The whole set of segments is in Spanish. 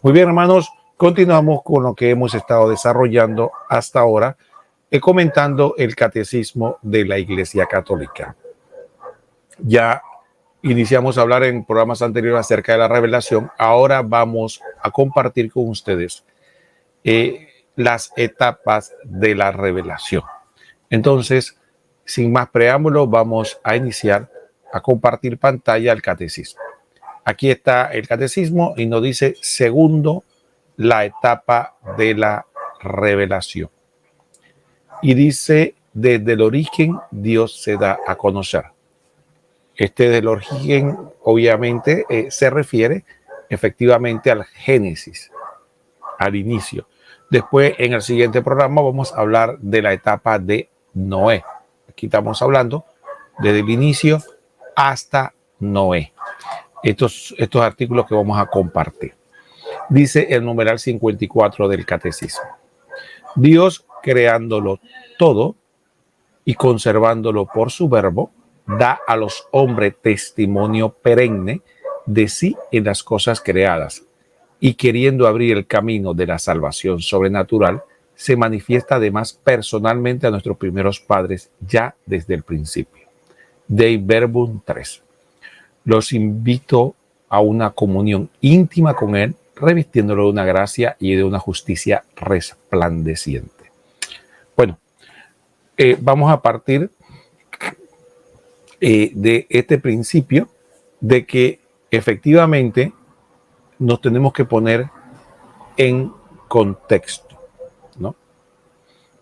Muy bien, hermanos, continuamos con lo que hemos estado desarrollando hasta ahora, comentando el catecismo de la Iglesia Católica. Ya iniciamos a hablar en programas anteriores acerca de la revelación. Ahora vamos a compartir con ustedes las etapas de la revelación. Entonces, sin más preámbulo, vamos a iniciar a compartir pantalla el catecismo. Aquí está el catecismo y nos dice segundo, la etapa de la revelación. Y dice, desde el origen Dios se da a conocer. Del origen obviamente se refiere efectivamente al Génesis, al inicio. Después en el siguiente programa vamos a hablar de la etapa de Noé. Aquí estamos hablando desde el inicio hasta Noé. Estos artículos que vamos a compartir. Dice el numeral 54 del catecismo. Dios, creándolo todo y conservándolo por su verbo, da a los hombres testimonio perenne de sí en las cosas creadas, y queriendo abrir el camino de la salvación sobrenatural, se manifiesta además personalmente a nuestros primeros padres ya desde el principio. Dei Verbum 3. Los invito a una comunión íntima con Él, revistiéndolo de una gracia y de una justicia resplandeciente. Bueno, vamos a partir de este principio de que efectivamente nos tenemos que poner en contexto, ¿no?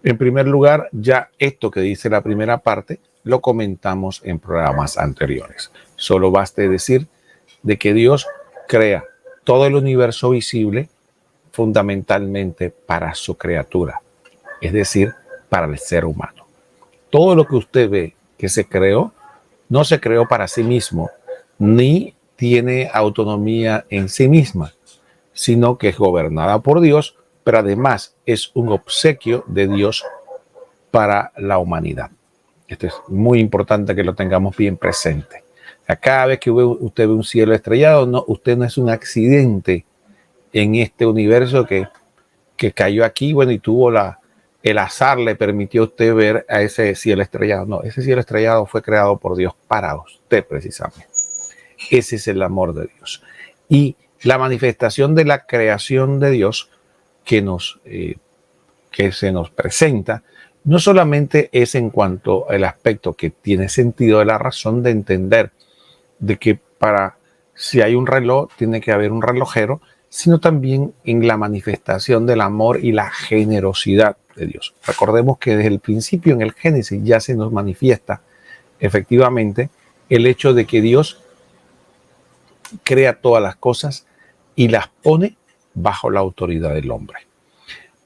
En primer lugar, ya esto que dice la primera parte lo comentamos en programas anteriores. Solo baste decir de que Dios crea todo el universo visible fundamentalmente para su criatura, es decir, para el ser humano. Todo lo que usted ve que se creó, no se creó para sí mismo, ni tiene autonomía en sí misma, sino que es gobernada por Dios, pero además es un obsequio de Dios para la humanidad. Esto es muy importante que lo tengamos bien presente. Cada vez que usted ve un cielo estrellado, no, usted no es un accidente en este universo que cayó aquí, bueno, y tuvo el azar le permitió a usted ver a ese cielo estrellado. No, ese cielo estrellado fue creado por Dios para usted precisamente. Ese es el amor de Dios. Y la manifestación de la creación de Dios que se nos presenta, no solamente es en cuanto al aspecto que tiene sentido de la razón de entender de que si hay un reloj, tiene que haber un relojero, sino también en la manifestación del amor y la generosidad de Dios. Recordemos que desde el principio en el Génesis ya se nos manifiesta efectivamente el hecho de que Dios crea todas las cosas y las pone bajo la autoridad del hombre.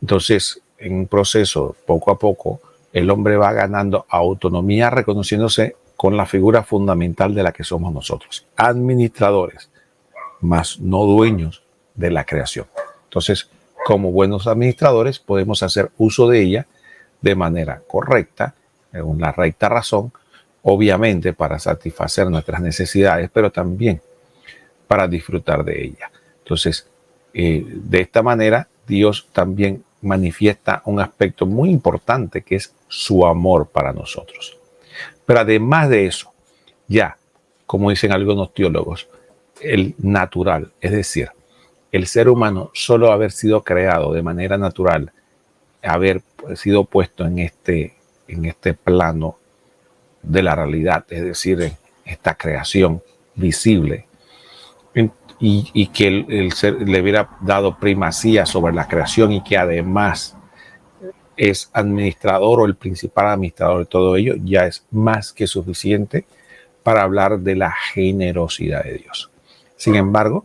Entonces, en un proceso, poco a poco, el hombre va ganando autonomía, reconociéndose con la figura fundamental de la que somos nosotros, administradores, más no dueños de la creación. Entonces, como buenos administradores, podemos hacer uso de ella de manera correcta, según la recta razón, obviamente para satisfacer nuestras necesidades, pero también para disfrutar de ella. Entonces, de esta manera, Dios también manifiesta un aspecto muy importante que es su amor para nosotros. Pero además de eso, ya, como dicen algunos teólogos, el natural, es decir, el ser humano solo haber sido creado de manera natural, haber sido puesto en este plano de la realidad, es decir, en esta creación visible, y que el ser le hubiera dado primacía sobre la creación y que además es administrador o el principal administrador de todo ello, ya es más que suficiente para hablar de la generosidad de Dios. Sin embargo,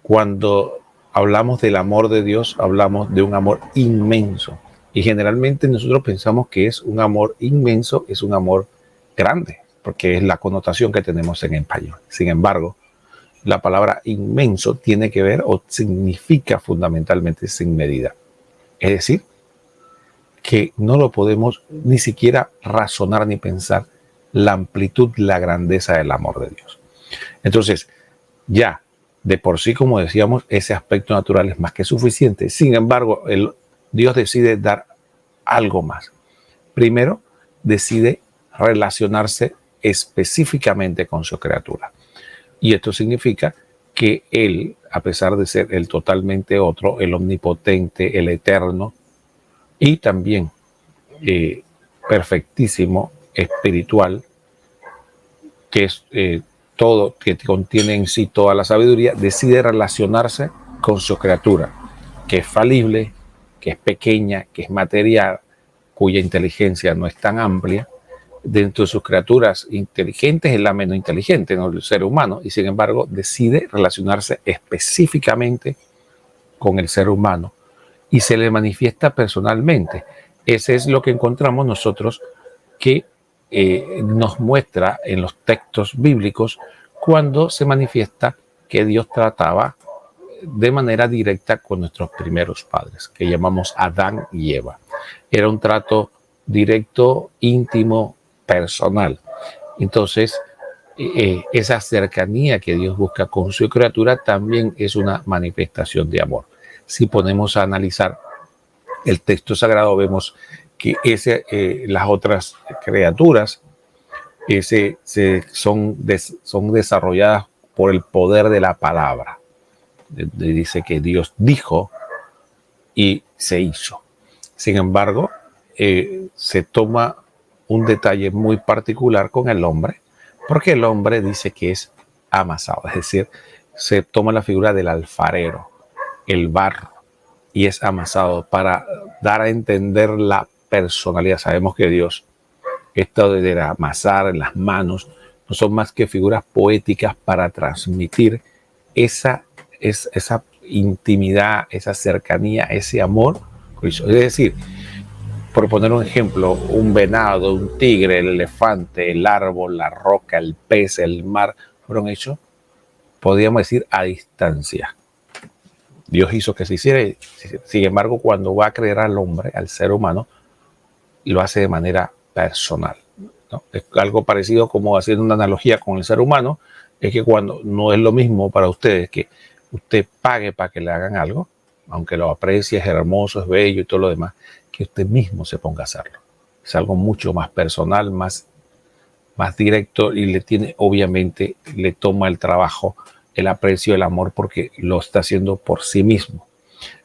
cuando hablamos del amor de Dios, hablamos de un amor inmenso. Y generalmente nosotros pensamos que es un amor inmenso, es un amor grande, porque es la connotación que tenemos en español. Sin embargo, la palabra inmenso tiene que ver o significa fundamentalmente sin medida. Es decir, que no lo podemos ni siquiera razonar ni pensar la amplitud, la grandeza del amor de Dios. Entonces, ya De por sí, como decíamos, ese aspecto natural es más que suficiente. Sin embargo, Dios decide dar algo más. Primero, decide relacionarse específicamente con su criatura. Y esto significa que Él, a pesar de ser el totalmente otro, el omnipotente, el eterno y también perfectísimo, espiritual, que es todo, que contiene en sí toda la sabiduría, decide relacionarse con su criatura, que es falible, que es pequeña, que es material, cuya inteligencia no es tan amplia. Dentro de sus criaturas inteligentes es la menos inteligente, ¿no? El ser humano, y sin embargo decide relacionarse específicamente con el ser humano y se le manifiesta personalmente. Ese es lo que encontramos nosotros que nos muestra en los textos bíblicos cuando se manifiesta que Dios trataba de manera directa con nuestros primeros padres, que llamamos Adán y Eva. Era un trato directo, íntimo, personal. Entonces, esa cercanía que Dios busca con su criatura también es una manifestación de amor. Si ponemos a analizar el texto sagrado, vemos que las otras criaturas son desarrolladas por el poder de la palabra. Dice que Dios dijo y se hizo. Sin embargo, se toma un detalle muy particular con el hombre, porque el hombre dice que es amasado, es decir, se toma la figura del alfarero, el barro, y es amasado para dar a entender la personalidad. Sabemos que Dios, esto de amasar en las manos, no son más que figuras poéticas para transmitir esa intimidad, esa cercanía, ese amor. Es decir, por poner un ejemplo, un venado, un tigre, el elefante, el árbol, la roca, el pez, el mar, fueron hechos, podríamos decir, a distancia. Dios hizo que se hiciera. Sin embargo, cuando va a crear al hombre, al ser humano, lo hace de manera personal, ¿no? Es algo parecido, como haciendo una analogía con el ser humano, es que cuando no es lo mismo para ustedes que usted pague para que le hagan algo, aunque lo aprecie, es hermoso, es bello y todo lo demás, que usted mismo se ponga a hacerlo. Es algo mucho más personal, más directo, y obviamente le toma el trabajo, el aprecio, el amor, porque lo está haciendo por sí mismo.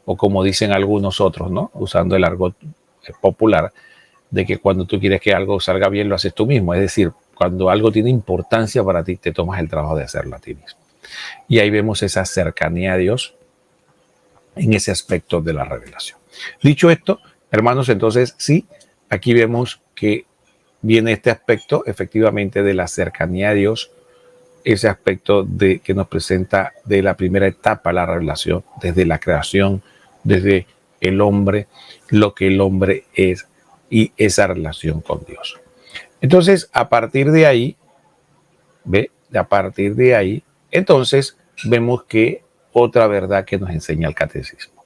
O como dicen algunos otros, ¿no? Usando el argot popular, de que cuando tú quieres que algo salga bien, lo haces tú mismo. Es decir, cuando algo tiene importancia para ti, te tomas el trabajo de hacerlo a ti mismo. Y ahí vemos esa cercanía a Dios en ese aspecto de la revelación. Dicho esto, hermanos, entonces sí, aquí vemos que viene este aspecto efectivamente de la cercanía a Dios, ese aspecto que nos presenta de la primera etapa, la revelación, desde la creación, desde el hombre, lo que el hombre es y esa relación con Dios. Entonces, a partir de ahí, entonces vemos que otra verdad que nos enseña el catecismo,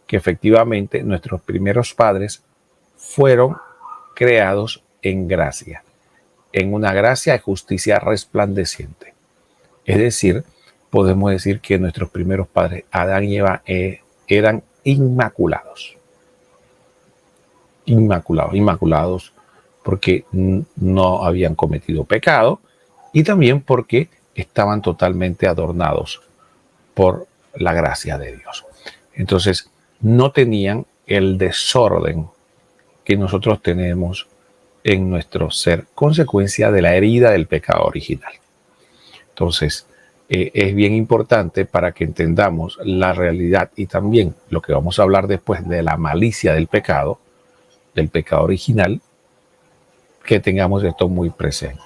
que efectivamente nuestros primeros padres fueron creados en gracia, en una gracia de justicia resplandeciente. Es decir, podemos decir que nuestros primeros padres, Adán y Eva, eran inmaculados. Inmaculados porque no habían cometido pecado y también porque estaban totalmente adornados por la gracia de Dios. Entonces, no tenían el desorden que nosotros tenemos en nuestro ser, consecuencia de la herida del pecado original. Entonces, es bien importante para que entendamos la realidad y también lo que vamos a hablar después de la malicia del pecado original, que tengamos esto muy presente.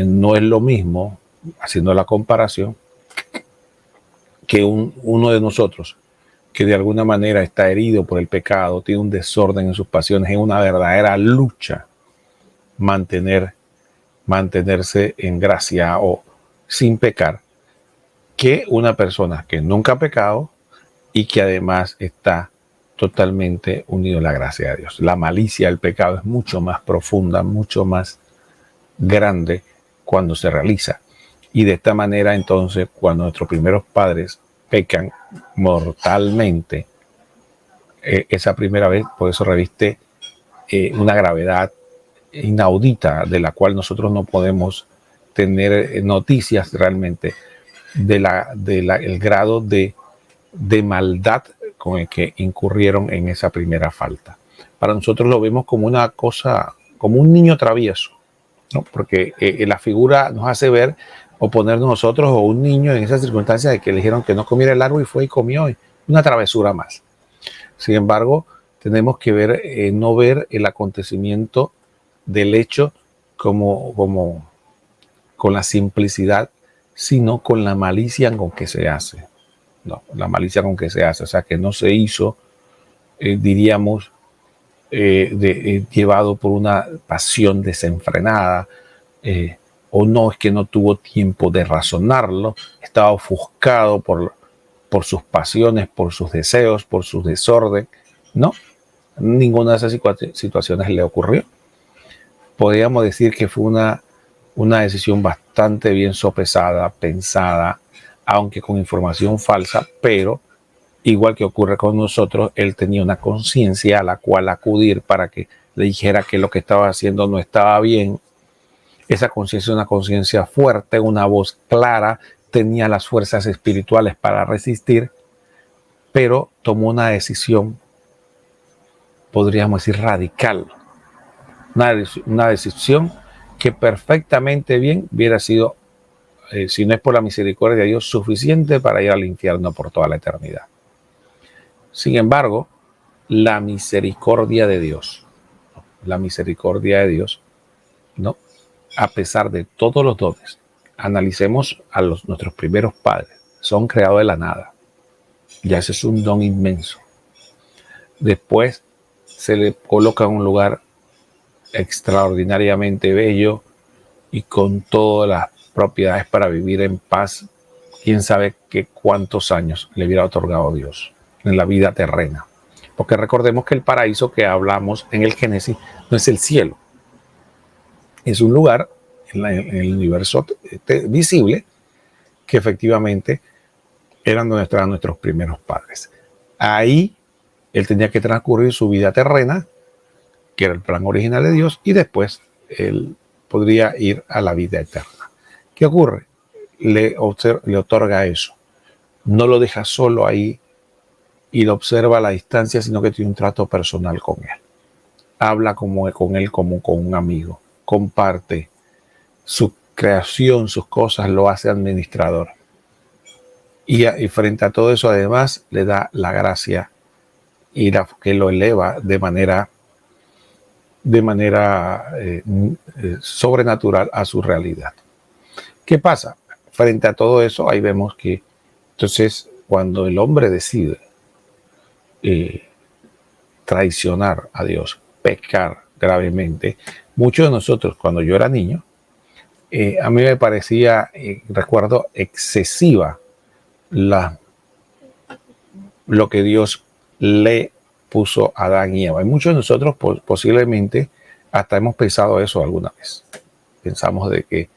No es lo mismo, haciendo la comparación, que uno de nosotros que de alguna manera está herido por el pecado, tiene un desorden en sus pasiones, en una verdadera lucha mantenerse en gracia o sin pecar, que una persona que nunca ha pecado y que además está totalmente unido a la gracia de Dios. La malicia del pecado es mucho más profunda, mucho más grande cuando se realiza. Y de esta manera, entonces, cuando nuestros primeros padres pecan mortalmente, esa primera vez, por eso reviste una gravedad inaudita de la cual nosotros no podemos tener noticias realmente el grado de maldad con el que incurrieron en esa primera falta. Para nosotros lo vemos como una cosa, como un niño travieso, ¿no? Porque la figura nos hace ver o ponernos nosotros o un niño en esa circunstancia de que le dijeron que no comiera el árbol y fue y comió, una travesura más. Sin embargo, tenemos que ver, no ver el acontecimiento del hecho como con la simplicidad, sino con la malicia con que se hace. No, la malicia con que se hace, o sea, que no se hizo, diríamos, llevado por una pasión desenfrenada, o no, es que no tuvo tiempo de razonarlo, estaba ofuscado por sus pasiones, por sus deseos, por su desorden. No, ninguna de esas situaciones le ocurrió. Podríamos decir que fue una decisión bastante bien sopesada, pensada, aunque con información falsa, pero igual que ocurre con nosotros, él tenía una conciencia a la cual acudir para que le dijera que lo que estaba haciendo no estaba bien. Esa conciencia es una conciencia fuerte, una voz clara, tenía las fuerzas espirituales para resistir, pero tomó una decisión, podríamos decir, radical. Una decisión que perfectamente bien hubiera sido, si no es por la misericordia de Dios, suficiente para ir al infierno por toda la eternidad. Sin embargo, la misericordia de Dios, ¿no? A pesar de todos los dones, analicemos a nuestros primeros padres, son creados de la nada. Ya ese es un don inmenso. Después se le coloca en un lugar extraordinariamente bello y con todas las propiedades para vivir en paz. Quién sabe qué cuántos años le hubiera otorgado Dios en la vida terrena. Porque recordemos que el paraíso que hablamos en el Génesis no es el cielo. Es un lugar en el universo visible que efectivamente eran donde estaban nuestros primeros padres. Ahí él tenía que transcurrir su vida terrena, que era el plan original de Dios, y después él podría ir a la vida eterna. ¿Qué ocurre? Le otorga eso. No lo deja solo ahí y lo observa a la distancia, sino que tiene un trato personal con él. Habla con él como con un amigo. Comparte su creación, sus cosas, lo hace administrador. Y frente a todo eso, además, le da la gracia y que lo eleva de manera sobrenatural a su realidad. ¿Qué pasa? Frente a todo eso, ahí vemos que entonces cuando el hombre decide traicionar a Dios, pecar gravemente, muchos de nosotros, cuando yo era niño, a mí me parecía, recuerdo, excesiva lo que Dios le puso a Adán y Eva. Y muchos de nosotros posiblemente hasta hemos pensado eso alguna vez. Pensamos de que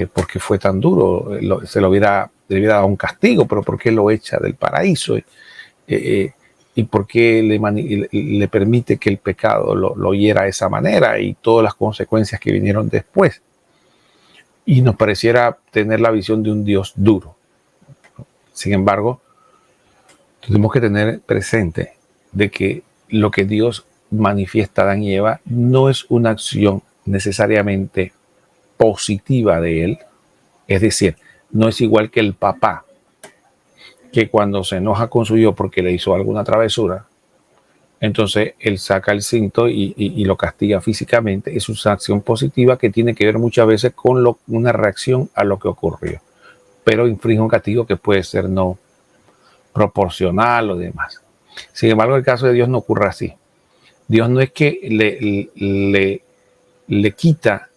porque fue tan duro, se le hubiera dado un castigo, pero ¿por qué lo echa del paraíso? ¿Y por qué le permite que el pecado lo hiera de esa manera y todas las consecuencias que vinieron después? Y nos pareciera tener la visión de un Dios duro. Sin embargo, tenemos que tener presente de que lo que Dios manifiesta a Adán y Eva no es una acción necesariamente positiva de él. Es decir, no es igual que el papá, que cuando se enoja con su hijo porque le hizo alguna travesura, entonces él saca el cinto y lo castiga físicamente. Es una acción positiva que tiene que ver muchas veces con una reacción a lo que ocurrió, pero infringe un castigo que puede ser no proporcional o demás. Sin embargo, el caso de Dios no ocurre así. Dios no es que le quita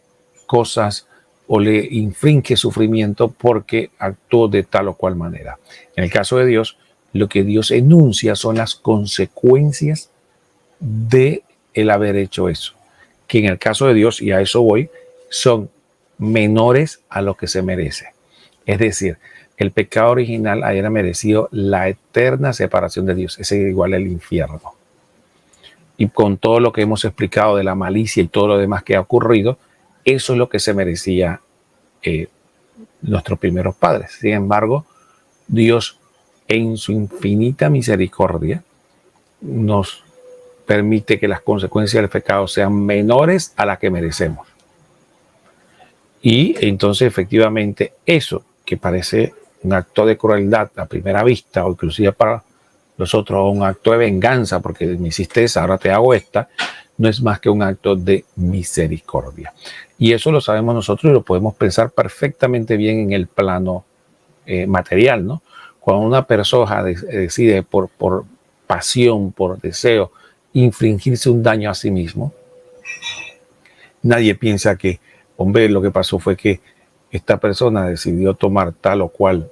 cosas o le infringe sufrimiento porque actuó de tal o cual manera. En el caso de Dios, lo que Dios enuncia son las consecuencias de el haber hecho eso, que en el caso de Dios, y a eso voy, son menores a lo que se merece. Es decir, el pecado original había merecido la eterna separación de Dios. Ese es igual al infierno. Y con todo lo que hemos explicado de la malicia y todo lo demás que ha ocurrido, eso es lo que se merecía nuestros primeros padres. Sin embargo, Dios, en su infinita misericordia, nos permite que las consecuencias del pecado sean menores a las que merecemos. Y entonces, efectivamente, eso que parece un acto de crueldad a primera vista, o inclusive para nosotros un acto de venganza, porque me hiciste esa, ahora te hago esta, no es más que un acto de misericordia. Y eso lo sabemos nosotros y lo podemos pensar perfectamente bien en el plano material, ¿no? Cuando una persona decide por pasión, por deseo, infligirse un daño a sí mismo, nadie piensa que, hombre, lo que pasó fue que esta persona decidió tomar tal o cual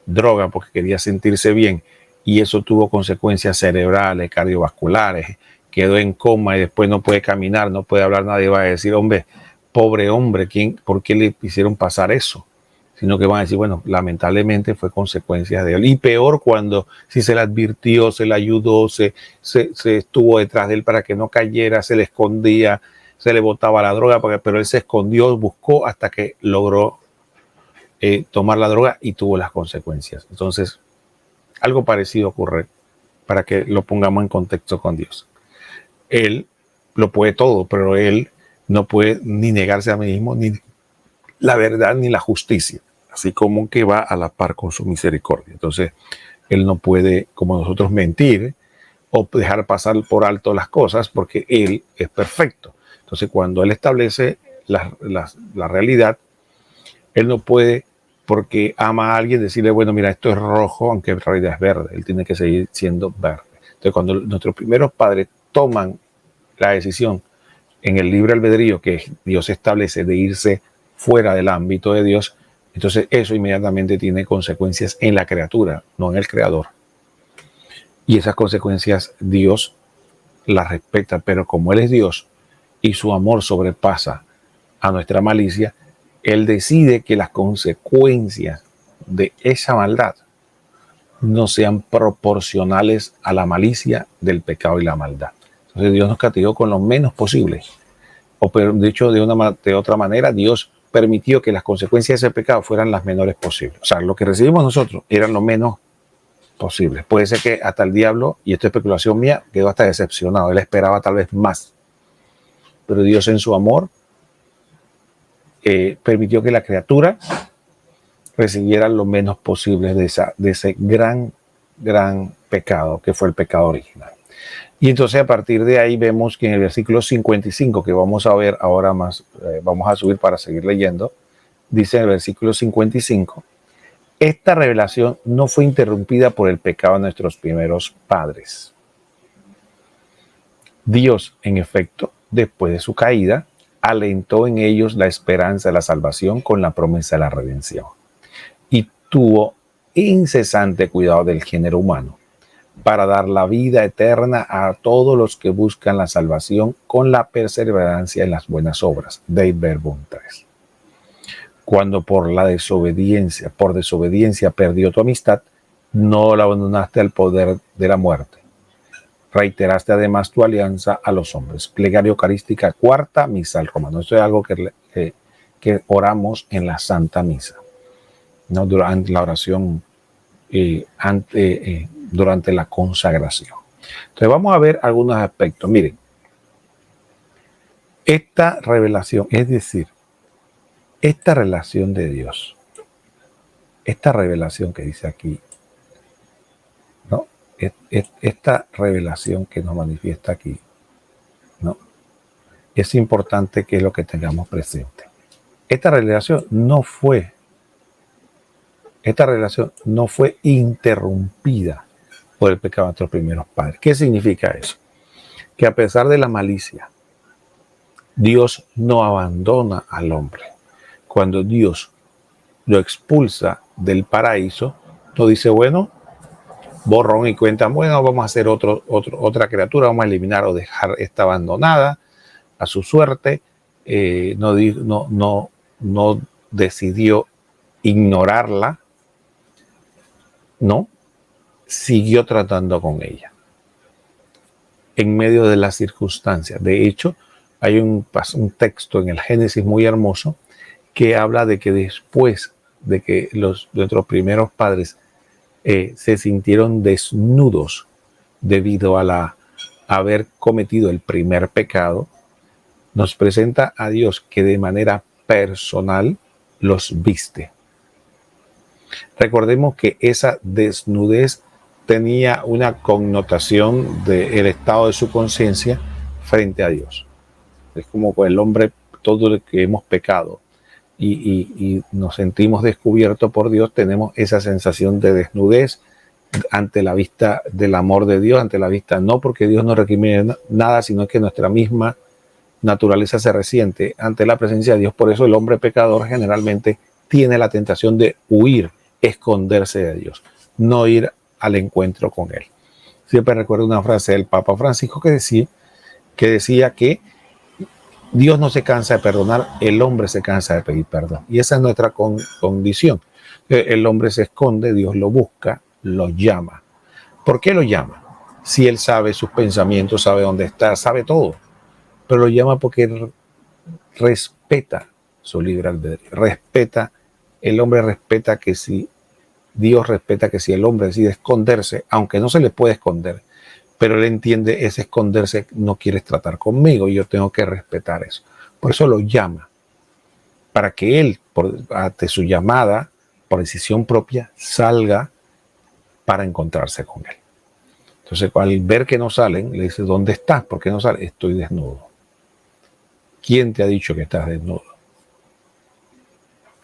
droga porque quería sentirse bien y eso tuvo consecuencias cerebrales, cardiovasculares, quedó en coma y después no puede caminar, no puede hablar, nadie va a decir, hombre, pobre hombre, ¿por qué le hicieron pasar eso? Sino que van a decir, bueno, lamentablemente fue consecuencia de él. Y peor cuando si se le advirtió, se le ayudó, se estuvo detrás de él para que no cayera, se le escondía, se le botaba la droga, pero él se escondió, buscó hasta que logró tomar la droga y tuvo las consecuencias. Entonces, algo parecido ocurre para que lo pongamos en contexto con Dios. Él lo puede todo, pero él no puede ni negarse a sí mismo, ni la verdad, ni la justicia, así como que va a la par con su misericordia. Entonces, él no puede, como nosotros, mentir o dejar pasar por alto las cosas porque él es perfecto. Entonces, cuando él establece la realidad, él no puede, porque ama a alguien, decirle, bueno, mira, esto es rojo, aunque en realidad es verde. Él tiene que seguir siendo verde. Entonces, cuando nuestros primeros padres toman la decisión en el libre albedrío que Dios establece de irse fuera del ámbito de Dios, entonces eso inmediatamente tiene consecuencias en la criatura, no en el creador. Y esas consecuencias Dios las respeta, pero como Él es Dios y su amor sobrepasa a nuestra malicia, Él decide que las consecuencias de esa maldad no sean proporcionales a la malicia del pecado y la maldad. Entonces Dios nos castigó con lo menos posible. O de hecho, de otra manera, Dios permitió que las consecuencias de ese pecado fueran las menores posibles. O sea, lo que recibimos nosotros eran lo menos posible. Puede ser que hasta el diablo, y esta es especulación mía, quedó hasta decepcionado. Él esperaba tal vez más. Pero Dios en su amor permitió que la criatura recibiera lo menos posible de ese gran pecado que fue el pecado original. Y entonces a partir de ahí vemos que en el versículo 55, que vamos a ver ahora más, vamos a subir para seguir leyendo, dice en el versículo 55, esta revelación no fue interrumpida por el pecado de nuestros primeros padres. Dios, en efecto, después de su caída, alentó en ellos la esperanza de la salvación con la promesa de la redención. Y tuvo incesante cuidado del género humano para dar la vida eterna a todos los que buscan la salvación con la perseverancia en las buenas obras. Dei Verbum 3. Cuando por desobediencia perdió tu amistad, no la abandonaste al poder de la muerte. Reiteraste además tu alianza a los hombres. Plegaria Eucarística cuarta, misal romano. Esto es algo que oramos en la Santa Misa, ¿no? Durante la oración, durante la consagración. Entonces vamos a ver algunos aspectos. Miren, esta revelación, es decir, esta relación de Dios, esta revelación que dice aquí, ¿no? Esta revelación que nos manifiesta aquí, ¿no? Es importante que es lo que tengamos presente. Esta revelación no fue interrumpida por el pecado de nuestros primeros padres. ¿Qué significa eso? Que a pesar de la malicia, Dios no abandona al hombre. Cuando Dios lo expulsa del paraíso, no dice, bueno, borrón y cuenta, bueno, vamos a hacer otra criatura, vamos a eliminar o dejar esta abandonada a su suerte. No no decidió ignorarla, no, siguió tratando con ella en medio de las circunstancias. De hecho, hay un texto en el Génesis muy hermoso que habla de que después de que nuestros primeros padres se sintieron desnudos debido a haber cometido el primer pecado, nos presenta a Dios que de manera personal los viste. Recordemos que esa desnudez tenía una connotación del estado de su conciencia frente a Dios. Es como el hombre, todo lo que hemos pecado y nos sentimos descubiertos por Dios, tenemos esa sensación de desnudez ante la vista del amor de Dios, ante la vista, no porque Dios no recrimine nada, sino que nuestra misma naturaleza se resiente ante la presencia de Dios. Por eso el hombre pecador generalmente tiene la tentación de huir, esconderse de Dios, no ir al encuentro con Él. Siempre recuerdo una frase del Papa Francisco que decía que Dios no se cansa de perdonar, el hombre se cansa de pedir perdón. Y esa es nuestra condición. El hombre se esconde, Dios lo busca, lo llama. ¿Por qué lo llama? Si Él sabe sus pensamientos, sabe dónde está, sabe todo. Pero lo llama porque respeta su libre albedrío. El hombre respeta que si Dios respeta que si el hombre decide esconderse, aunque no se le puede esconder, pero él entiende ese esconderse, no quieres tratar conmigo y yo tengo que respetar eso. Por eso lo llama, para que él, ante su llamada, por decisión propia, salga para encontrarse con él. Entonces, al ver que no salen, le dice, ¿dónde estás? ¿Por qué no sales? Estoy desnudo. ¿Quién te ha dicho que estás desnudo?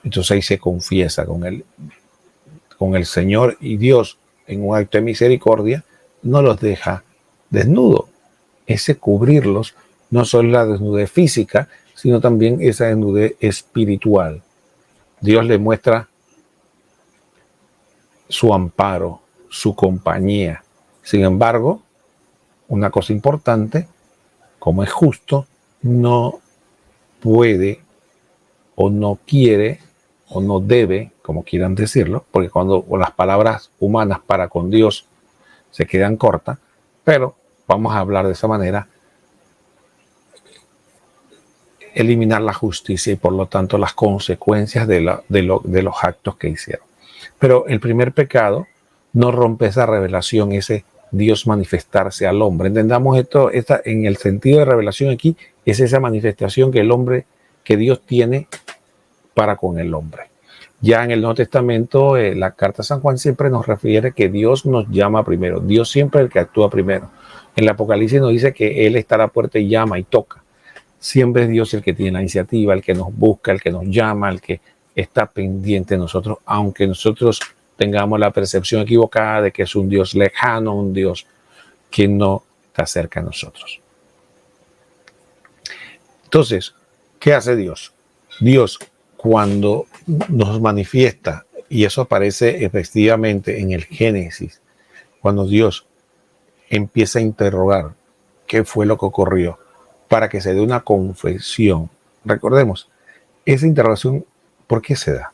Entonces ahí se confiesa con el Señor, y Dios, en un acto de misericordia, no los deja desnudos. Ese cubrirlos no solo la desnudez física, sino también esa desnudez espiritual. Dios le muestra su amparo, su compañía. Sin embargo, una cosa importante, como es justo, no puede o no quiere o no debe, como quieran decirlo, porque cuando las palabras humanas para con Dios se quedan cortas, pero vamos a hablar de esa manera, eliminar la justicia y por lo tanto las consecuencias de los actos que hicieron. Pero el primer pecado no rompe esa revelación, ese Dios manifestarse al hombre. Entendamos esto, en el sentido de revelación aquí, es esa manifestación que Dios tiene para con el hombre. Ya en el Nuevo Testamento, la carta de San Juan siempre nos refiere que Dios nos llama primero. Dios siempre es el que actúa primero. En el Apocalipsis nos dice que Él está a la puerta y llama y toca. Siempre es Dios el que tiene la iniciativa, el que nos busca, el que nos llama, el que está pendiente de nosotros, aunque nosotros tengamos la percepción equivocada de que es un Dios lejano, un Dios que no está cerca de nosotros. Entonces, ¿qué hace Dios? Dios, cuando nos manifiesta, y eso aparece efectivamente en el Génesis, cuando Dios empieza a interrogar qué fue lo que ocurrió, para que se dé una confesión. Recordemos, esa interrogación, ¿por qué se da?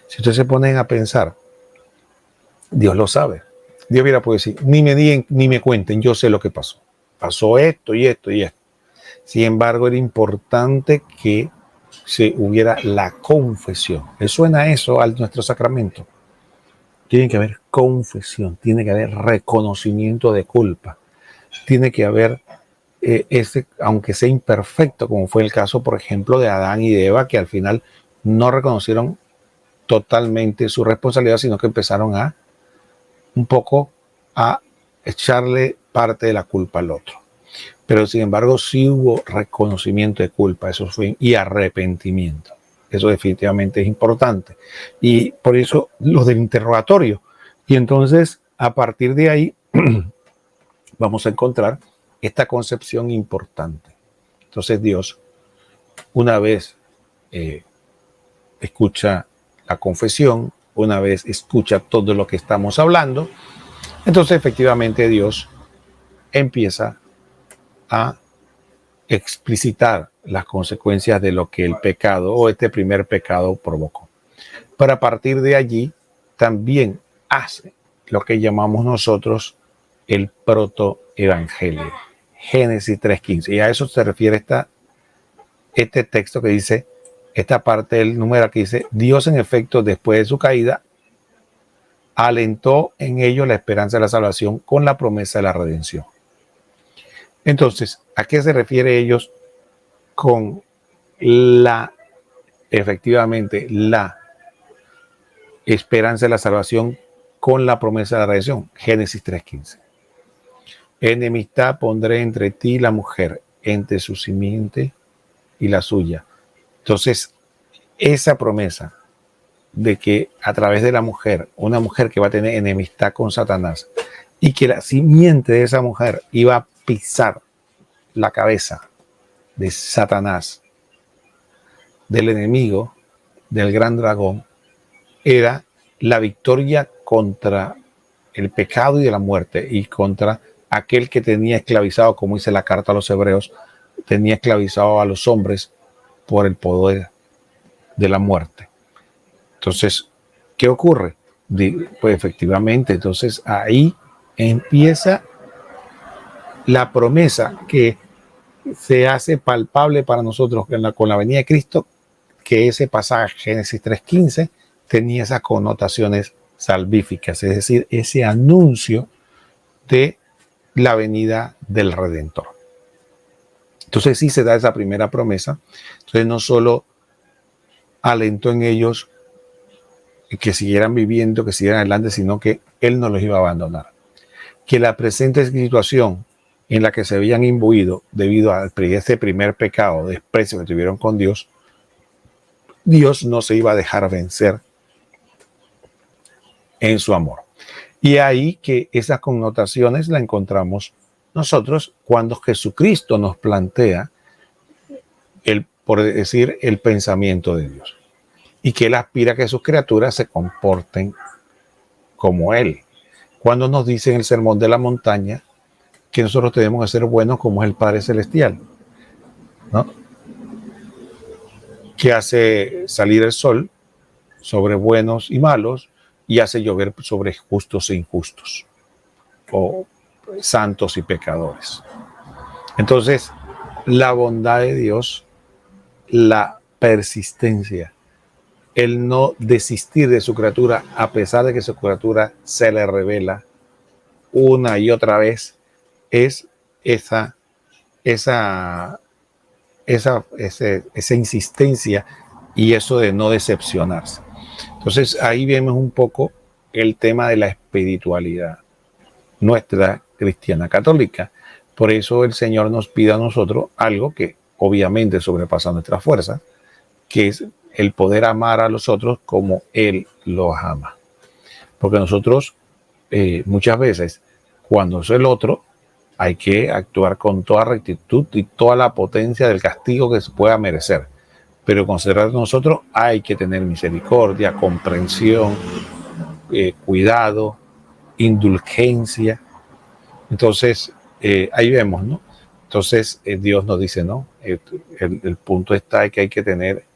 Si ustedes se ponen a pensar, Dios lo sabe. Dios hubiera podido decir, ni me digan, ni me cuenten, yo sé lo que pasó. Pasó esto y esto y esto. Sin embargo, era importante que se hubiera la confesión. ¿Le suena eso a nuestro sacramento? Tiene que haber confesión, tiene que haber reconocimiento de culpa, tiene que haber aunque sea imperfecto, como fue el caso, por ejemplo, de Adán y de Eva, que al final no reconocieron totalmente su responsabilidad, sino que empezaron un poco a echarle parte de la culpa al otro. Pero sin embargo sí hubo reconocimiento de culpa, eso fue, y arrepentimiento. Eso definitivamente es importante. Y por eso lo del interrogatorio. Y entonces, a partir de ahí, vamos a encontrar esta concepción importante. Entonces Dios, una vez escucha la confesión, una vez escucha todo lo que estamos hablando, entonces efectivamente Dios empieza a explicitar las consecuencias de lo que el pecado o este primer pecado provocó. Pero a partir de allí también hace lo que llamamos nosotros el protoevangelio. Génesis 3:15. Y a eso se refiere este texto que dice, esta parte del número que dice, Dios en efecto después de su caída alentó en ellos la esperanza de la salvación con la promesa de la redención. Entonces, ¿a qué se refiere ellos con efectivamente, la esperanza de la salvación con la promesa de la redención? Génesis 3:15. Enemistad pondré entre ti y la mujer, entre su simiente y la suya. Entonces, esa promesa de que a través de la mujer, una mujer que va a tener enemistad con Satanás, y que la simiente de esa mujer iba a pisar la cabeza de Satanás, del enemigo, del gran dragón, era la victoria contra el pecado y de la muerte, y contra aquel que tenía esclavizado, como dice la carta a los hebreos, tenía esclavizado a los hombres por el poder de la muerte. Entonces, ¿qué ocurre? Pues efectivamente, entonces ahí empieza la promesa que se hace palpable para nosotros con la venida de Cristo, que ese pasaje, Génesis 3:15, tenía esas connotaciones salvíficas, es decir, ese anuncio de la venida del Redentor. Entonces sí se da esa primera promesa. Entonces no solo alentó en ellos que siguieran viviendo, que siguieran adelante, sino que Él no los iba a abandonar. Que la presente situación en la que se habían imbuido debido a este primer pecado, desprecio que tuvieron con Dios, Dios no se iba a dejar vencer en su amor. Y ahí que esas connotaciones la encontramos nosotros cuando Jesucristo nos plantea por decir, el pensamiento de Dios. Y que Él aspira a que sus criaturas se comporten como Él. Cuando nos dice en el Sermón de la Montaña que nosotros tenemos que ser buenos como es el Padre Celestial, ¿no? Que hace salir el sol sobre buenos y malos y hace llover sobre justos e injustos, o santos y pecadores. Entonces, la bondad de Dios, la persistencia, el no desistir de su criatura a pesar de que su criatura se le revela una y otra vez, es esa insistencia y eso de no decepcionarse. Entonces ahí vemos un poco el tema de la espiritualidad nuestra cristiana católica. Por eso el Señor nos pide a nosotros algo que obviamente sobrepasa nuestras fuerzas, que es el poder amar a los otros como Él los ama. Porque nosotros muchas veces, cuando es el otro, hay que actuar con toda rectitud y toda la potencia del castigo que se pueda merecer. Pero considerar nosotros hay que tener misericordia, comprensión, cuidado, indulgencia. Entonces, ahí vemos, ¿no? Entonces, Dios nos dice, ¿no? El punto está en que hay que tener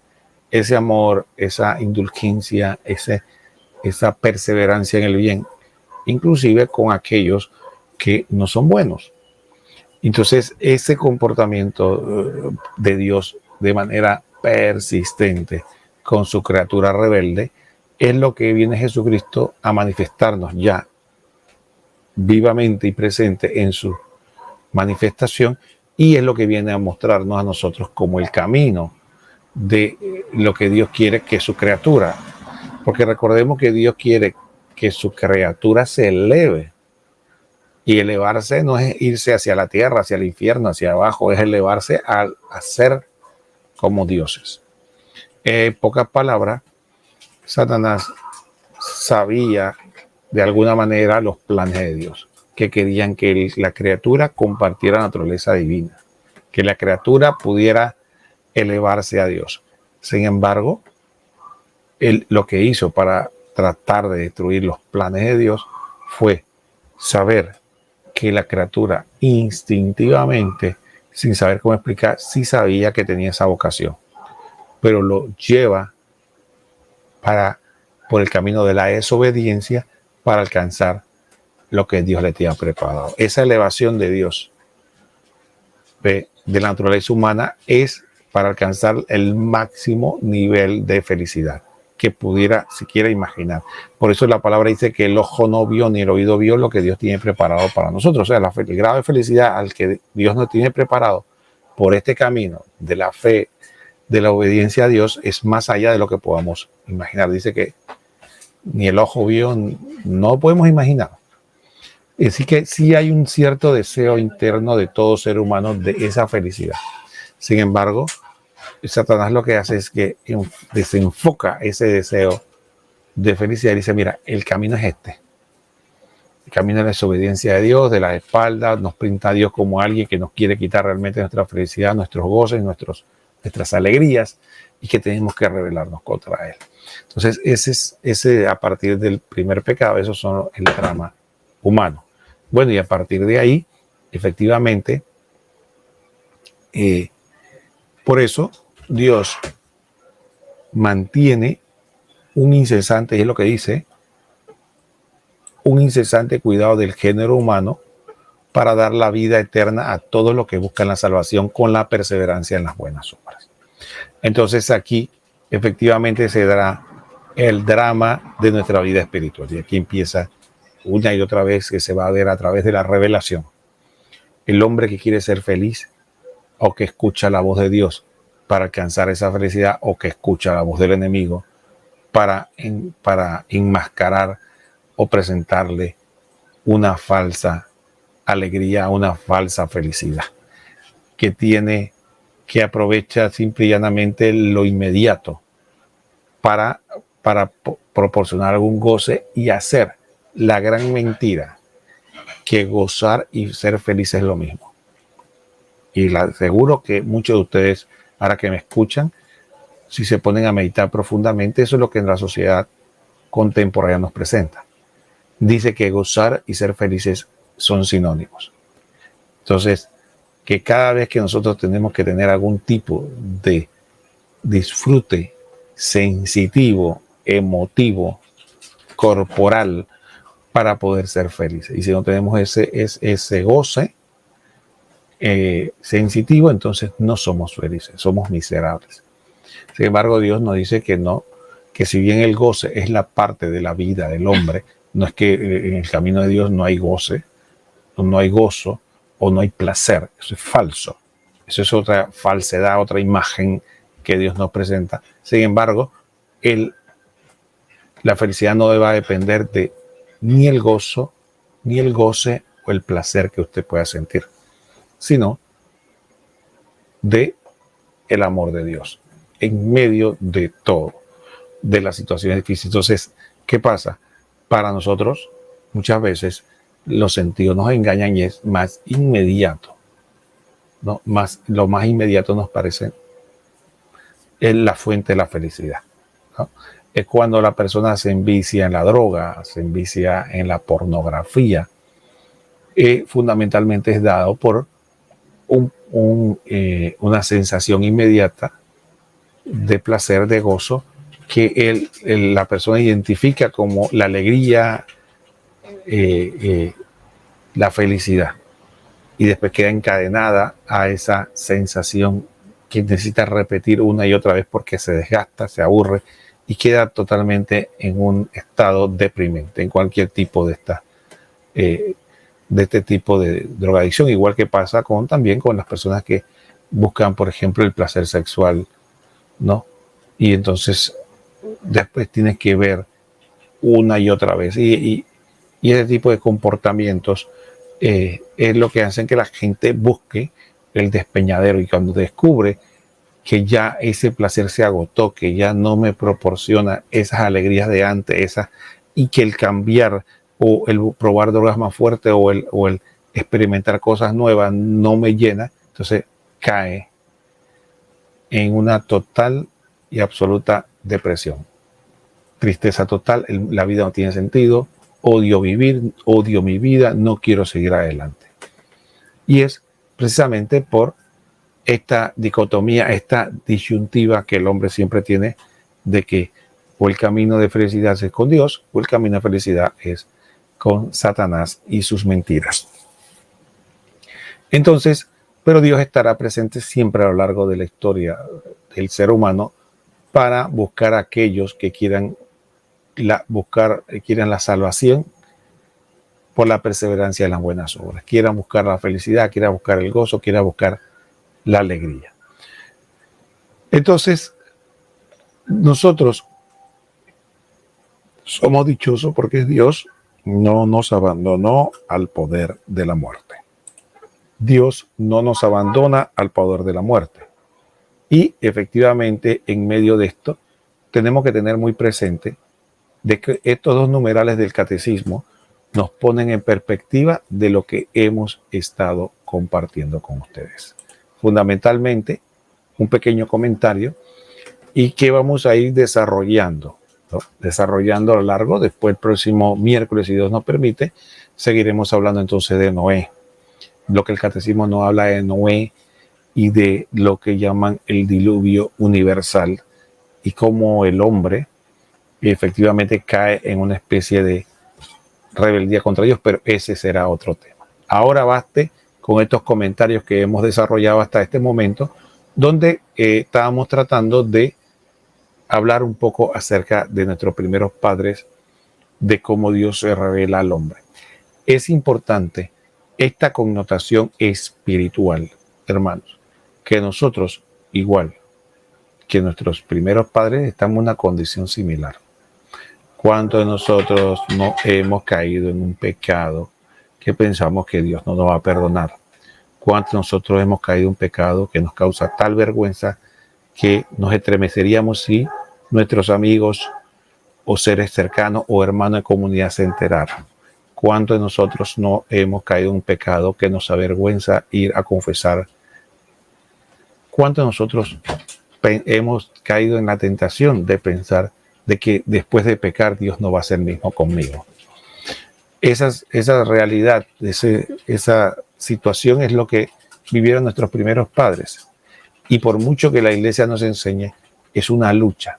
ese amor, esa indulgencia, esa perseverancia en el bien, inclusive con aquellos que no son buenos. Entonces, ese comportamiento de Dios de manera persistente con su criatura rebelde es lo que viene Jesucristo a manifestarnos ya vivamente y presente en su manifestación, y es lo que viene a mostrarnos a nosotros como el camino de lo que Dios quiere que su criatura, porque recordemos que Dios quiere que su criatura se eleve, y elevarse no es irse hacia la tierra, hacia el infierno, hacia abajo, es elevarse a ser como dioses. En pocas palabras, Satanás sabía de alguna manera los planes de Dios, que querían que la criatura compartiera la naturaleza divina, que la criatura pudiera elevarse a Dios. Sin embargo, él lo que hizo para tratar de destruir los planes de Dios fue saber que la criatura instintivamente sin saber cómo explicar, sí sabía que tenía esa vocación, pero lo lleva por el camino de la desobediencia para alcanzar lo que Dios le tenía preparado. Esa elevación de Dios de la naturaleza humana es para alcanzar el máximo nivel de felicidad que pudiera siquiera imaginar. Por eso la palabra dice que el ojo no vio ni el oído vio lo que Dios tiene preparado para nosotros. O sea, el grado de felicidad al que Dios nos tiene preparado por este camino de la fe, de la obediencia a Dios, es más allá de lo que podamos imaginar. Dice que ni el ojo vio, no podemos imaginar. Así que sí hay un cierto deseo interno de todo ser humano de esa felicidad. Sin embargo, Satanás lo que hace es que desenfoca ese deseo de felicidad y dice, mira, el camino es este. El camino de la desobediencia de Dios, de la espalda, nos pinta a Dios como alguien que nos quiere quitar realmente nuestra felicidad, nuestros goces, nuestras alegrías, y que tenemos que rebelarnos contra Él. Entonces, ese a partir del primer pecado, esos son el drama humano. Bueno, y a partir de ahí, efectivamente, por eso Dios mantiene un incesante, y es lo que dice, un incesante cuidado del género humano para dar la vida eterna a todos los que buscan la salvación con la perseverancia en las buenas obras. Entonces aquí efectivamente se dará el drama de nuestra vida espiritual. Y aquí empieza una y otra vez que se va a ver a través de la revelación. El hombre que quiere ser feliz o que escucha la voz de Dios para alcanzar esa felicidad o que escucha la voz del enemigo para enmascarar o presentarle una falsa alegría, una falsa felicidad que aprovecha simple y llanamente lo inmediato para proporcionar algún goce y hacer la gran mentira que gozar y ser feliz es lo mismo. Y seguro que muchos de ustedes, ahora que me escuchan, si se ponen a meditar profundamente, eso es lo que en la sociedad contemporánea nos presenta. Dice que gozar y ser felices son sinónimos. Entonces, que cada vez que nosotros tenemos que tener algún tipo de disfrute sensitivo, emotivo, corporal, para poder ser felices. Y si no tenemos ese goce sensitivo, entonces no somos felices, somos miserables. Sin embargo, Dios nos dice que no, que si bien el goce es la parte de la vida del hombre, no es que en el camino de Dios no hay goce, no hay gozo o no hay placer. Eso es falso. Eso es otra falsedad, otra imagen que Dios nos presenta. Sin embargo, la felicidad no va a depender de ni el gozo, ni el goce o el placer que usted pueda sentir, sino de el amor de Dios en medio de todo, de las situaciones difíciles. Entonces, ¿qué pasa? Para nosotros, muchas veces, los sentidos nos engañan y es más inmediato, ¿no? Lo más inmediato nos parece es la fuente de la felicidad, ¿no? Es cuando la persona se envicia en la droga, se envicia en la pornografía, fundamentalmente es dado por una sensación inmediata de placer, de gozo, que la persona identifica como la alegría, la felicidad, y después queda encadenada a esa sensación que necesita repetir una y otra vez porque se desgasta, se aburre y queda totalmente en un estado deprimente en cualquier tipo de este tipo de drogadicción, igual que pasa también con las personas que buscan, por ejemplo, el placer sexual, ¿no? Y entonces después tienes que ver una y otra vez. Y ese tipo de comportamientos es lo que hacen que la gente busque el despeñadero. Y cuando descubre que ya ese placer se agotó, que ya no me proporciona esas alegrías de antes, y que el cambiar o el probar drogas más fuertes o el experimentar cosas nuevas no me llena, entonces cae en una total y absoluta depresión. Tristeza total, la vida no tiene sentido, odio vivir, odio mi vida, no quiero seguir adelante. Y es precisamente por esta dicotomía, esta disyuntiva que el hombre siempre tiene de que o el camino de felicidad es con Dios o el camino de felicidad es con Satanás y sus mentiras. Entonces, pero Dios estará presente siempre a lo largo de la historia del ser humano para buscar a aquellos que quieran la salvación por la perseverancia de las buenas obras, quieran buscar la felicidad, quieran buscar el gozo, quieran buscar la alegría. Entonces, nosotros somos dichosos porque Dios no nos abandonó al poder de la muerte. Dios no nos abandona al poder de la muerte. Y efectivamente, en medio de esto, tenemos que tener muy presente de que estos dos numerales del catecismo nos ponen en perspectiva de lo que hemos estado compartiendo con ustedes. Fundamentalmente, un pequeño comentario y que vamos a ir desarrollando, ¿no? Desarrollando a lo largo. Después, el próximo miércoles, si Dios nos permite, seguiremos hablando entonces de Noé. Lo que el catecismo nos habla de Noé y de lo que llaman el diluvio universal y cómo el hombre efectivamente cae en una especie de rebeldía contra Dios, pero ese será otro tema. Ahora baste con estos comentarios que hemos desarrollado hasta este momento, donde estábamos tratando de hablar un poco acerca de nuestros primeros padres, de cómo Dios se revela al hombre. Es importante esta connotación espiritual, hermanos, que nosotros, igual que nuestros primeros padres, estamos en una condición similar. ¿Cuántos de nosotros no hemos caído en un pecado que pensamos que Dios no nos va a perdonar? ¿Cuántos de nosotros hemos caído en un pecado que nos causa tal vergüenza que nos estremeceríamos si nuestros amigos o seres cercanos o hermanos de comunidad se enteraran? ¿Cuántos de nosotros no hemos caído en un pecado que nos avergüenza ir a confesar? ¿Cuántos de nosotros hemos caído en la tentación de pensar de que después de pecar Dios no va a ser el mismo conmigo? Esa realidad, esa situación es lo que vivieron nuestros primeros padres. Y por mucho que la iglesia nos enseñe, es una lucha.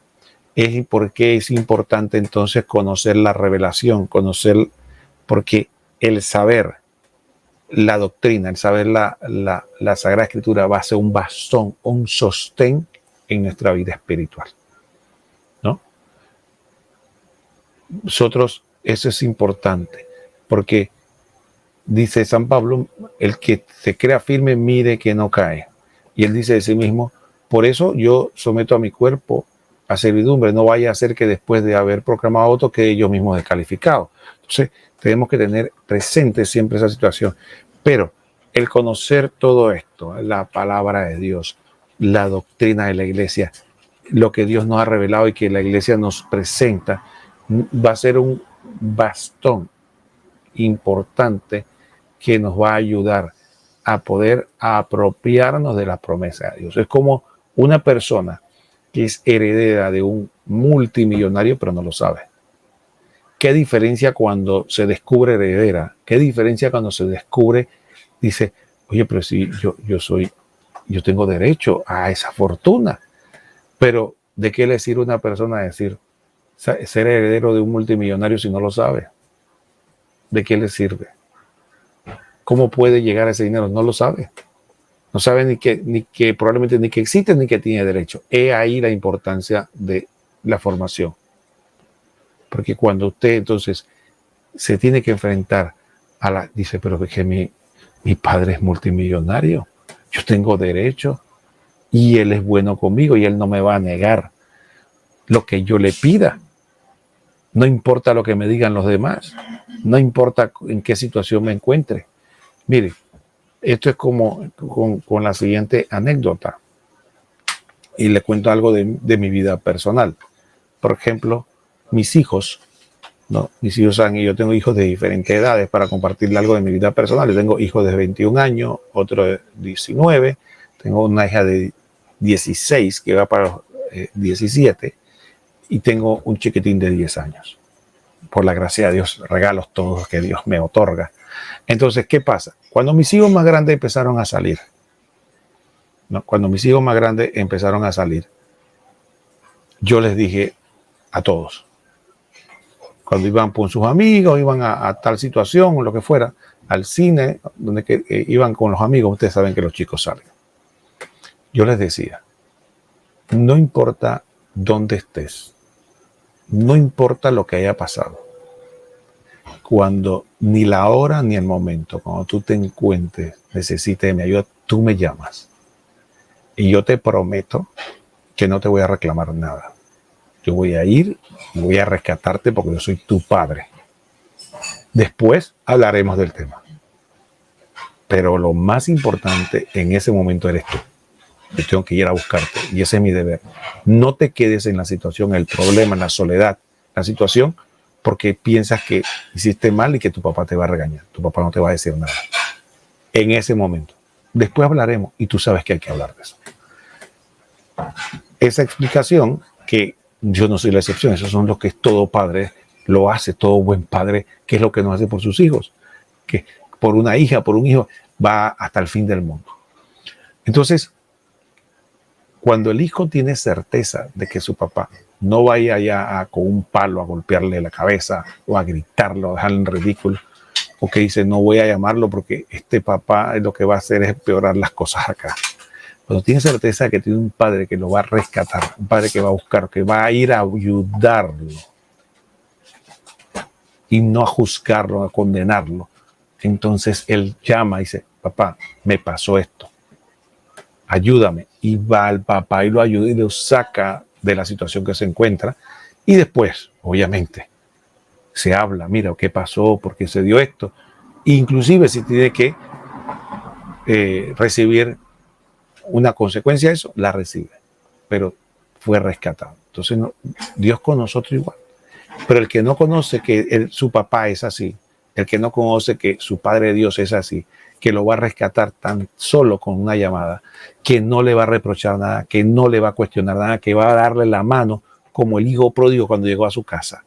Es porque es importante entonces conocer la revelación, porque el saber la doctrina, el saber la Sagrada Escritura va a ser un bastón, un sostén en nuestra vida espiritual, ¿no? Nosotros, eso es importante, porque dice San Pablo, el que se crea firme, mire que no cae. Y él dice de sí mismo, por eso yo someto a mi cuerpo a servidumbre, no vaya a ser que después de haber proclamado otro quede yo mismo descalificado. Entonces, tenemos que tener presente siempre esa situación. Pero el conocer todo esto, la palabra de Dios, la doctrina de la iglesia, lo que Dios nos ha revelado y que la iglesia nos presenta, va a ser un bastón importante que nos va a ayudar a poder apropiarnos de la promesa de Dios. Es como una persona que es heredera de un multimillonario pero no lo sabe. ¿Qué diferencia cuando se descubre heredera? ¿Qué diferencia cuando se descubre, dice, oye, pero si yo tengo derecho a esa fortuna? Pero ¿de qué le sirve a una persona decir ser heredero de un multimillonario si no lo sabe? ¿De qué le sirve? ¿Cómo puede llegar a ese dinero? No lo sabe. No sabe ni que probablemente ni que existe ni que tiene derecho. He ahí la importancia de la formación. Porque cuando usted entonces se tiene que enfrentar dice, pero es que mi padre es multimillonario, yo tengo derecho y él es bueno conmigo y él no me va a negar lo que yo le pida. No importa lo que me digan los demás, no importa en qué situación me encuentre. Mire, esto es como con la siguiente anécdota. Y le cuento algo de mi vida personal. Por ejemplo, mis hijos, ¿no? Mis hijos yo tengo hijos de diferentes edades para compartirle algo de mi vida personal. Yo tengo hijos de 21 años, otro de 19, tengo una hija de 16 que va para los 17 y tengo un chiquitín de 10 años. Por la gracia de Dios, regalos todos que Dios me otorga. Entonces, ¿qué pasa? Cuando mis hijos más grandes empezaron a salir, ¿no? Cuando mis hijos más grandes empezaron a salir, yo les dije a todos, cuando iban con sus amigos, iban a tal situación o lo que fuera, al cine, donde iban con los amigos, ustedes saben que los chicos salen. Yo les decía, no importa dónde estés, no importa lo que haya pasado, cuando ni la hora ni el momento, cuando tú te encuentres, necesites de mi ayuda, tú me llamas. Y yo te prometo que no te voy a reclamar nada. Yo voy a ir y voy a rescatarte porque yo soy tu padre. Después hablaremos del tema. Pero lo más importante en ese momento eres tú. Yo tengo que ir a buscarte y ese es mi deber. No te quedes en la situación, el problema, la soledad, la situación, porque piensas que hiciste mal y que tu papá te va a regañar. Tu papá no te va a decir nada. En ese momento. Después hablaremos y tú sabes que hay que hablar de eso. Esa explicación, que yo no soy la excepción, esos son los que todo padre lo hace, todo buen padre, que es lo que nos hace por sus hijos, que por una hija, por un hijo, va hasta el fin del mundo. Entonces, cuando el hijo tiene certeza de que su papá no vaya allá con un palo a golpearle la cabeza o a gritarlo, a dejarlo en ridículo, o que dice no voy a llamarlo porque este papá lo que va a hacer es empeorar las cosas acá. Cuando tiene certeza de que tiene un padre que lo va a rescatar, un padre que va a buscar, que va a ir a ayudarlo y no a juzgarlo, a condenarlo, entonces él llama y dice, papá, me pasó esto, ayúdame. Y va al papá y lo ayuda y lo saca de la situación que se encuentra. Y después, obviamente, se habla, mira, ¿qué pasó? ¿Por qué se dio esto? Inclusive si tiene que recibir una consecuencia de eso, la recibe. Pero fue rescatado. Entonces, no, Dios con nosotros igual. Pero el que no conoce que su papá es así, el que no conoce que su Padre Dios es así, que lo va a rescatar tan solo con una llamada, que no le va a reprochar nada, que no le va a cuestionar nada, que va a darle la mano como el hijo pródigo cuando llegó a su casa.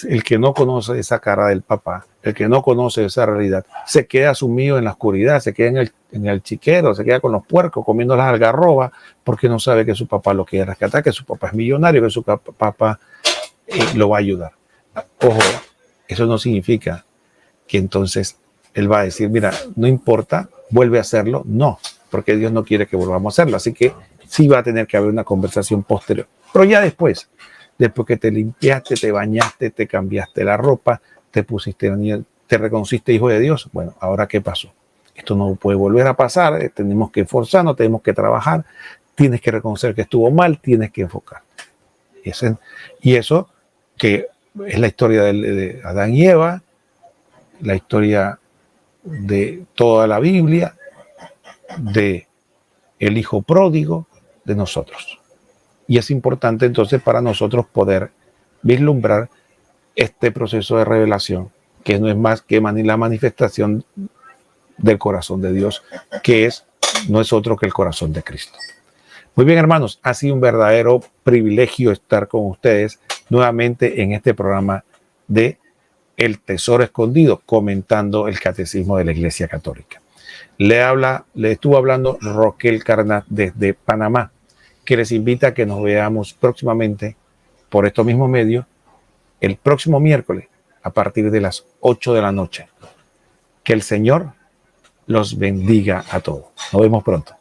El que no conoce esa cara del papá, el que no conoce esa realidad, se queda sumido en la oscuridad, se queda en el chiquero, se queda con los puercos comiendo las algarrobas porque no sabe que su papá lo quiere rescatar, que su papá es millonario, que su papá lo va a ayudar. Ojo, eso no significa que entonces él va a decir, mira, no importa, vuelve a hacerlo. No, porque Dios no quiere que volvamos a hacerlo. Así que sí va a tener que haber una conversación posterior. Pero ya después que te limpiaste, te bañaste, te cambiaste la ropa, te pusiste, te reconociste hijo de Dios, bueno, ¿ahora qué pasó? Esto no puede volver a pasar, tenemos que esforzarnos, tenemos que trabajar, tienes que reconocer que estuvo mal, tienes que enfocar. Y eso que es la historia de Adán y Eva, la historia de toda la Biblia, de el hijo pródigo, de nosotros. Y es importante entonces para nosotros poder vislumbrar este proceso de revelación, que no es más que la manifestación del corazón de Dios, que no es otro que el corazón de Cristo. Muy bien, hermanos, ha sido un verdadero privilegio estar con ustedes nuevamente en este programa de El Tesoro Escondido, comentando el Catecismo de la Iglesia Católica. Le estuvo hablando Roquel Carnat desde Panamá, que les invita a que nos veamos próximamente por estos mismos medios el próximo miércoles a partir de las 8 de la noche. Que el Señor los bendiga a todos. Nos vemos pronto.